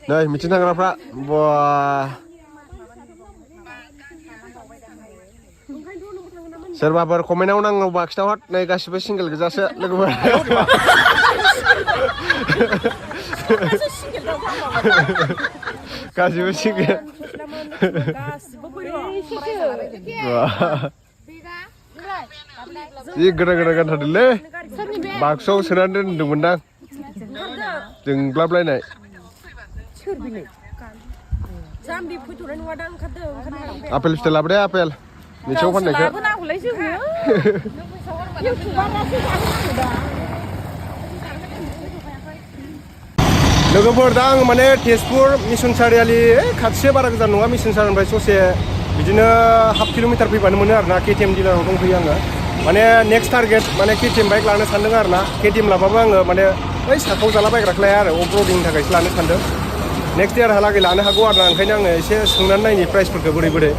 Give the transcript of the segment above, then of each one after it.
Đây, mitin थांग्राफ्रा बा सोरबाफोर कमेन्टआव नांगौबा खिथाहर नै गासिबो सिंगेल गोजासो लोगोफोर गासिबो सिंगेल जि गोदान गोदान गानथारदोंलै बाक्सुआव सोनानै दोनदोंमोनदां जोंग्लाबलायनाय आपेल फिथाइ लाबोदे आपेल मिथियाव फाननायखौ लोगोफोर दा आं माने तेजपुर मिसन सारियालि खाथिसे बारा गोजान नङा मिसन सारिनिफ्राय ससे बिदिनो हाफ किल'मिटार फैबानो मोनो आरोना KTM डिलाराव दंफैयो आङो माने नेक्स्ट टारगेट माने KTM बाइक लानो सानदों आरोना KTM लाबाबो आङो माने बै साखाव जाला बायग्राखौ लाया आरो अफ रडिंनि थाखायसो लानो सानदों नेक्स्ट इयारहालागै लानो हागौ आरोना ओंखायनो आङो एसे सोंनानै नायनि प्राइसफोरखौ बोरै बोरै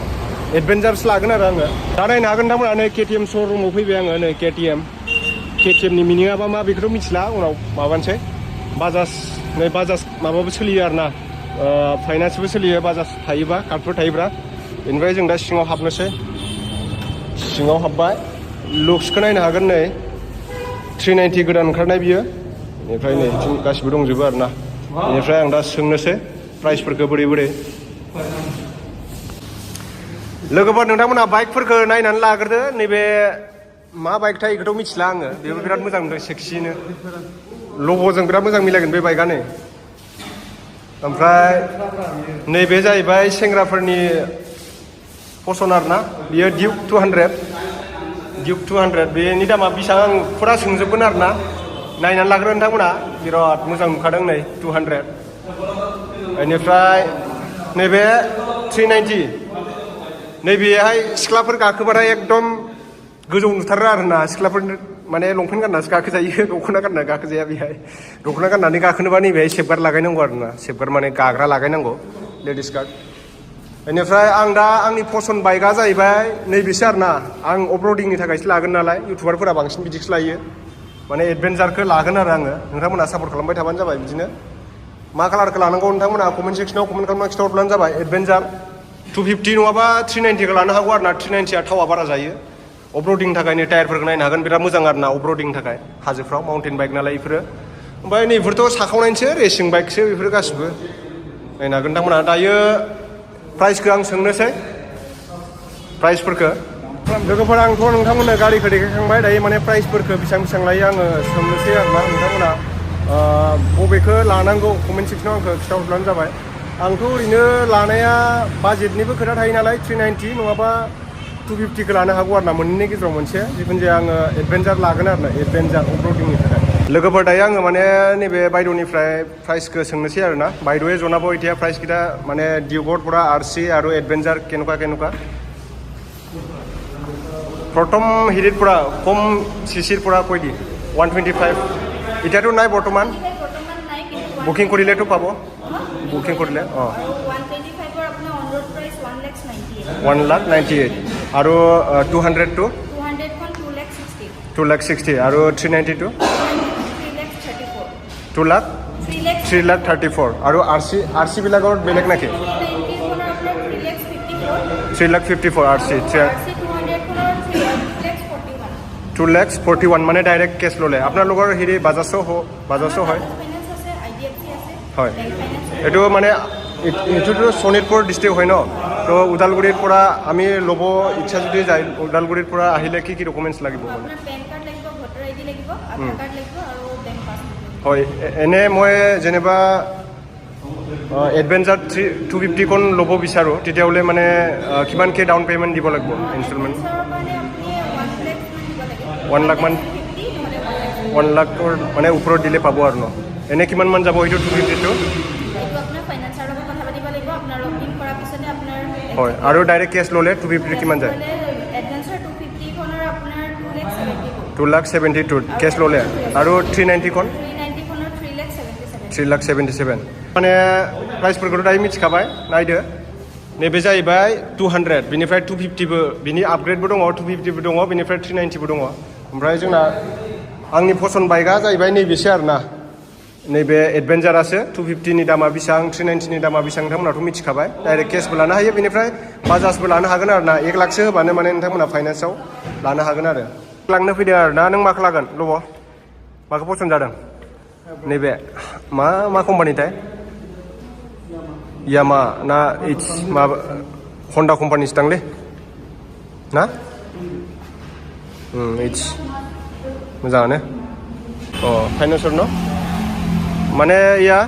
एडभेन्चार्स लागोन आरो आङो दा नायनो हागोन नोंथांमोना नै KTM श'रुमाव फैबाय आङो नै KTMनि मिनिङाबा मा बेखौथ' मिथिला उनाव माबानोसै बाजाज नै बाजाज माबाबो सोलियो आरोना फाइनान्सबो सोलियो बाजाज थायोबा कार्डफोर थायोब्ला बेनिफ्राय जों दा सिङाव हाबनोसै सिङाव हाबबाय लुक्सखौ नायनो हागोन नै 390 गोदान ओंखारनाय बियो बेनिफ्राय नै गासिबो दंजोबो आरोना बेनिफ्राय आं दा सोंनोसै प्राइसफोरखौ बोरै बोरै लोगोफोर नोंथांमोना बाइकफोरखौ नायनानै लाग्रोदो नैबे मा बाइक थायो बेखौथ' मिथिला आङो बेबो बिराद मोजां मोनदों सेक्सिनो लग'जों बिराद मोजां मिलायगोन बे बाइकआ नै ओमफ्राय नैबे जाहैबाय सेंग्राफोरनि फसन आरोना बियो डिउक 200 बेनि दामा बेसेबां आं फुरा सोंजोबगोन आरोना नायनानै लाग्रो नोंथांमोना बिराद मोजां नुखादों नै 200 बेनिफ्राय नैबे 390 नैबेहाय सिख्लाफोर गाखोबाथाय एकदम गोजौ नुथारो आरोना सिख्लाफोर माने लंपेन्ट गाननासो गाखोजायो दख'ना गानना गाखोजाया बेहाय दख'ना गाननानै गाखोनोबा नैबेहाय सेफगार्ड लागायनांगौ आरोना सेफगार्ड माने गाग्रा लागायनांगौ लेडिस गार्ड बेनिफ्राय आं दा आंनि पसन बाइकआ जाहैबाय नैबेसो आरोना आं अफ रडिंनि थाखायसो लागोन नालाय इउटुबारफोरा बांसिन बिदिसो लायो माने एडभेन्चारखौ लागोन आरो आङो नोंथांमोना सापर्ट खालामबाय थाबानो जाबाय बिदिनो मा कालारखौ लानांगौ नोंथांमोना कमेन्ट सेक्सनाव कमेन्ट खालामनानै खिथाहरब्लानो जाबाय एडभेन्चार 250 नङाबा 390खौ लानो हागौ आरोना 390आ थावा बारा जायो अफ रडिंनि थाखाय नै टायारफोरखौ नायनो हागोन बिराद मोजां आरोना अफ रडिंनि थाखाय हाजोफ्राव माउन्टेन बाइक नालाय बेफोरो ओमफ्राय नैफोरथ' साखावनायनिसो रेसिं बाइकसो बेफोरो गासिबो नायनो हागोन नोंथांमोना दायो प्राइसखौ आं सोंनोसै प्राइसफोरखौ लोगोफोर आंथ' नोंथांमोननो गारिखौ देखायखांबाय दायो माने प्राइसफोरखौ बेसेबां लायो आङो सोंनोसै आरोना नोंथांमोना बबेखौ लानांगौ कमेन्ट सेक्सनाव आंखौ खिथाहरब्लानो जाबाय आंथ' ओरैनो लानाया बाजेटनिबो खोथा थायो नालाय 390 नङाबा 250खौ लानो हागौ आरोना मोननैनि गेजेराव मोनसे जिखुनु जाया आङो एडभेन्चार लागोन आरोना एडभेन्चार अफ रडिंनि थाखाय लोगोफोर दायो आङो माने नैबे बायद'निफ्राय प्राइसखौ सोंनोसै आरोना बायद'ए জনাব এতিয়া প্ৰাইচকেইটা মানে ডিউকৰ পৰা RC আৰু এডভেঞ্চাৰ কেনেকুৱা প্ৰথম হেৰিৰ পৰা কম CCৰ পৰা কৈ দি 125 এতিয়াতো নাই বৰ্তমান বুকিং কৰিলেতো পাব বুকিং কৰিলে 1,98,000 আৰু 200 টো 2,60,000 আৰু 392 3,34,000 আৰু RC বিলাকৰ বেলেগ নাকি 3,54,000 RC 2,41,000 মানে ডাইৰেক্ট কেছ ল'লে আপোনালোকৰ হেৰি বাজাজো হয় হয় এইটো মানে এইটোতো শোণিতপুৰ ডিষ্ট্ৰিক্ট হয় ন তো ওদালগুৰিৰ পৰা আমি ল'ব ইচ্ছা যদি যায় ওদালগুৰিৰ পৰা আহিলে কি কি ডকুমেণ্টছ লাগিব মানে হয় এনে মই যেনিবা এডভেঞ্চাৰ 250খন ল'ব বিচাৰোঁ তেতিয়াহ'লে মানে কিমানকৈ ডাউন পে'মেণ্ট দিব লাগিব ইনষ্টলমেণ্ট 1 লাখ মান 1 লাখৰ মানে ওপৰত দিলে পাব আৰু ন এনে কিমান মান যাব এইটো 250টো হয় আৰু ডাইৰেক্ট কেছ ল'লে 250 কিমান যায় 2,72,000 কেছ ল'লে আৰু 390খন 3,77,000 মানে प्राइसफोरखौथ' दायो मिथिखाबाय नायदो नैबे जाहैबाय 200 बिनिफ्राय 250बो बिनि आपग्रेडबो दङ 250बो दङ बिनिफ्राय 390बो दङ ओमफ्राय जोंना आंनि पसन बाइकआ जाहैबाय नैबेसो आरोना नैबे एडभेन्सारासो 250 नि दामा बेसेबां 390 नि दामा बेसेबां नोंथांमोनाथ' मिथिखाबाय डाइरेक्ट केसबो लानो हायो बेनिफ्राय बाजाजबो लानो हागोन आरो ना 1 लाखसो होबानो माने नोंथांमोना फाइनान्सआव लानो हागोन आरो लांनो फैदों आरो ना नों माखौ लागोन लब' माखौ पसन्द जादों नैबे मा कम्पानिथाय यामा ना एच माबा हन्डा कम्पानिसो दांलै ना एच मोजाङानो फाइनान्सर न মানে ইয়া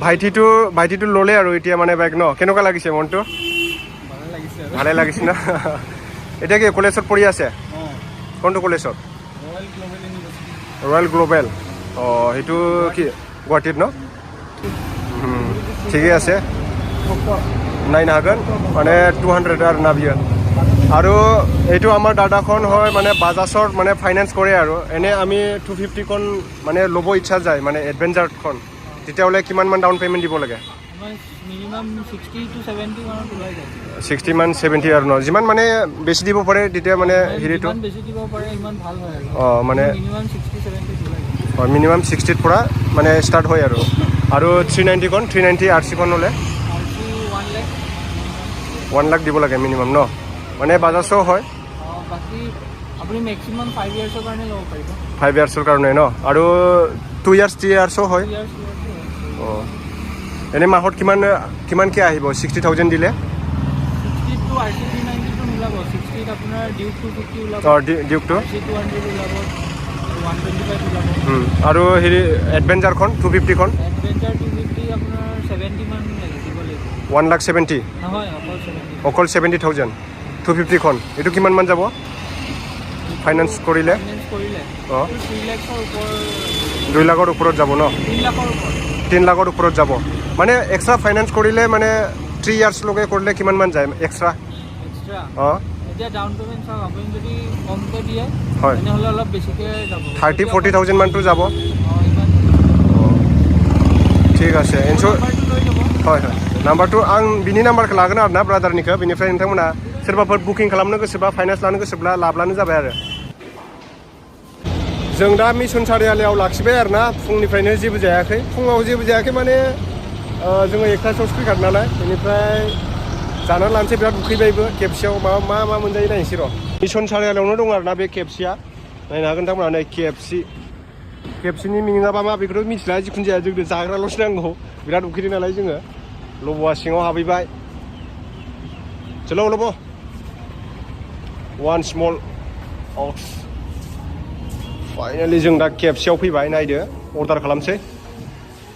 ভাইটিটো ল'লে আৰু এতিয়া মানে বাইক ন কেনেকুৱা লাগিছে মনটো ভালে লাগিছে ন এতিয়া কি কলেজত পঢ়ি আছে কোনটো কলেজত ৰয়েল গ্ল'বেল সেইটো কি গুৱাহাটীত ন ঠিকেই আছে নাইন হাগोन মানে 200 আৰু না বিयो আৰু এইটো আমাৰ দাদাখন হয় মানে বাজাজৰ মানে ফাইনেন্স কৰে আৰু এনে আমি 250 খন মানে ল'ব ইচ্ছা যায় মানে এডভেঞ্চাৰখন তেতিয়াহ'লে কিমানমান ডাউন পে'মেণ্ট দিব লাগে মিনিমাম 60 to 70 মানত ওলাই যায় 60 মান 70 আৰু ন যিমান মানে বেছি দিব পাৰে তেতিয়া মানে হেৰিটো যিমান বেছি দিব পাৰে ইমান ভাল হয় মানে মিনিমাম 60 70 ওলাই যায় হয় মিনিমাম 60 ৰ পৰা মানে ষ্টাৰ্ট হয় আৰু 390 খন 390 RC খন হ'লে 1 লাখ দিব লাগে মিনিমাম ন মানে বাজাজও হয় বাকি আপুনি ম্যাক্সিমাম 5 ইয়াৰ্ছৰ কাৰণে ল'ব পাৰিব 5 ইয়াৰ্ছৰ কাৰণে ন আৰু 2 ইয়াৰ্ছ 3 ইয়াৰ্ছও হয় এনে মাহত কিমান কি আহিব 60000 দিলে 60 to RC 390 টো মিলাব 60 আপোনাৰ ডিউক 250 ওলাব ডিউক 200 ওলাব 125 ওলাব আৰু হেৰি এডভেঞ্চাৰখন 250 খন এডভেঞ্চাৰ 250 আপোনাৰ 70 মান লাগিব 1,70,000 নহয় অকল 70,000 250 খন এইটো কিমান মান যাব ফাইনান্স কৰিলে 2 লাখৰ ওপৰত যাব ন 3 লাখৰ ওপৰত যাব মানে এক্সট্ৰা ফাইনান্স কৰিলে মানে 3 ইয়াৰ্ছ লগে কৰিলে কিমান মান যায় এক্সট্ৰা এতিয়া ডাউন পেমেণ্ট চাওক আপুনি যদি কমকৈ দিয়ে হয় তেনেহ'লে অলপ বেছিকৈ যাব 30-40,000 মানটো যাব ঠিক আছে হয় नाम्बारखौ आं बिनि नाम्बारखौ लागोन आरो ना ब्रादारनिखौ बेनिफ्राय नोंथांमोना सोरबाफोर बुकिं खालामनो गोसोबा फाइनान्स लानो गोसोब्ला लाब्लानो जाबाय आरो जों दा मिसन सारियालियाव लाखिबाय आरो ना फुंनिफ्रायनो जेबो जायाखै फुङाव जेबो जायाखै माने जोङो 1टासोआवसो फैखादों नालाय बेनिफ्राय जानानै लानोसै बिराद उखैबायबो केएफसियाव मा मोनजायो नायनोसै र' मिसन सारियालियावनो दं आरो ना बे केएफसिया नायनो हागोन नोंथांमोना नै केएफसिनि मिनिङाबा मा बेखौथ' मिथिला जिखुनु जाया जोंनो जाग्राल'सो नांगौ बिराद उखैदों नालाय जोङो लब'आ सिङाव हाबहैबाय चलो लब' one small ox फाइनालि जों दा केएफसियाव फैबाय नायदो अर्डार खालामसै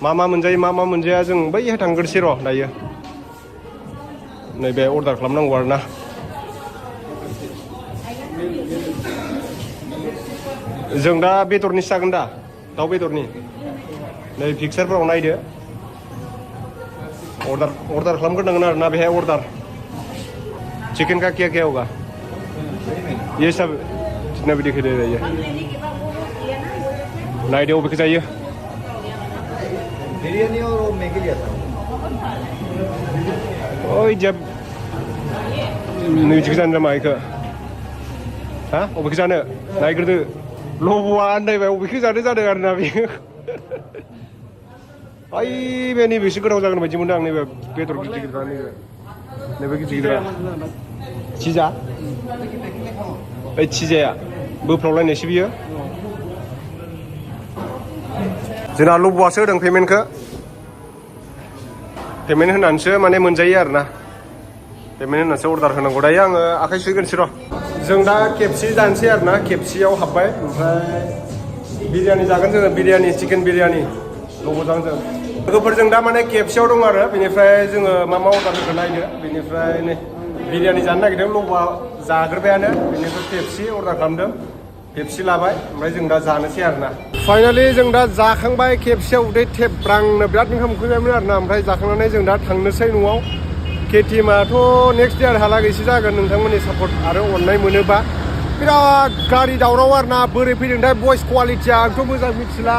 मा मोनजायो मा मोनजाया जों बैहाय थांग्रोसै र' दायो नैबे अर्डार खालामनांगौ आरो ना जों दा बेदरनिसो जागोन दा दाउ बेदरनि नै पिक्सारफोराव नायदो ऑर्डर खालामग्रोनांगोन आरो ना बेहाय ऑर्डर चिकन का क्या होगा ये सब जितना भी दिखाई दे रही है नाइडे वो जाइए बिरयानी और मैगी लिया था ओए जब नैजिखौ जानो नामा इखौ हा अबेखौ जानो नायग्रोदो लब'आ आन्दायबाय अबेखौ जानो जादों आरो ना बेयो ओइ बे नैबेसो गोथाव जागोन बायदि मोनदों आं नैबे बेदर गिदिर नैबे गिदिर चिजा ओइ चिजाया बोफ्रावलायनायसो बियो जोंना लब'आसो होदों पेमेन्टखौ पेमेन्ट होनानैसो माने मोनजायो आरो ना पेमेन्ट होनानैसो अर्डार होनांगौ दायो आङो आखाइ सुहैग्रोनोसै र' जों दा केएफसि जानोसै आरो ना केएफसियाव हाबबाय ओमफ्राय बिरियानि जागोन जोङो बिरियानि चिकेन बिरियानि लब'जों जों लोगोफोरजों दा माने केएफसियाव दं आरो बेनिफ्राय जोङो मा अर्डार होखो नायदो बेनिफ्राय नै बिरियानि जानो नागिरदों लब'आ जाग्रोबायानो बेनिफ्राय पेप्सि अर्डार खालामदों पेप्सि लाबाय ओमफ्राय जों दा जानोसै आरो ना फाइनालि जों दा जाखांबाय केएफसियाव उदै थेब्रांनो बिराद ओंखाम उखैबायमोन आरो ना ओमफ्राय जाखांनानै जों दा थांनोसै न'आव केटिएमआथ' नेक्स्ट इयारहालागैसो जागोन नोंथांमोननि सापर्ट आरो अननाय मोनोबा बिराद गारि दावराव आरो ना बोरै फैदोंथाय भइस क्वालिटिया आंथ' मोजां मिथिला